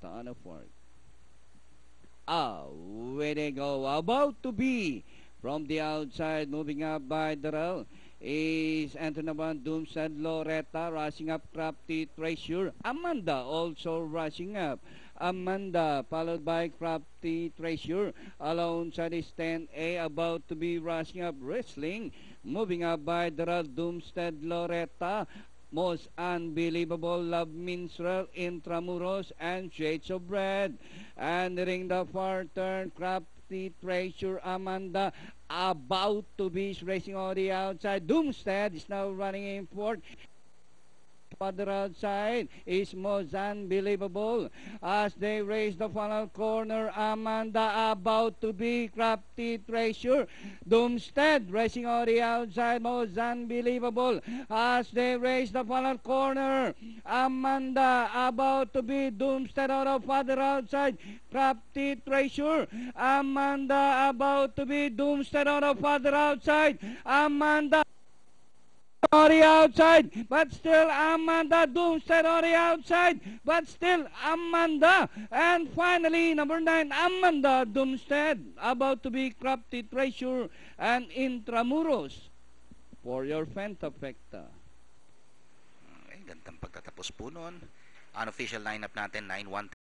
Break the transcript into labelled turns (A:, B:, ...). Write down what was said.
A: Loretta on the fourth. Where they go, about to be from the outside, moving up by Darrell is Antonavan, Doomstead, Loretta, rushing up Crafty Treasure. Amanda also rushing up. Amanda followed by Crafty Treasure. Alongside is 10A, about to be rushing up Wrestling. Moving up by Darrell, Doomstead, Loretta. Most Unbelievable, Love Minstrel, Intramuros, and Shades of Red. And nearing the far turn, Crafty Treasure, Amanda, about to be racing on the outside. Doomstead is now running in fourth. Other outside is Most Unbelievable as they race the final corner. Amanda about to be Crafty Treasure. Doomstead racing on the outside. Most Unbelievable as they race the final corner. Amanda about to be Doomstead out of other outside. Crafty Treasure. Amanda about to be Doomstead out of other outside. Amanda on the outside, but still Amanda. Doomstead on the outside, but still Amanda. And finally, number 9, Amanda. Doomstead about to be Crafty Treasure and Intramuros for your Fentafecta.
B: Okay, gandang pagtatapos po nun. Unofficial lineup natin, 9-1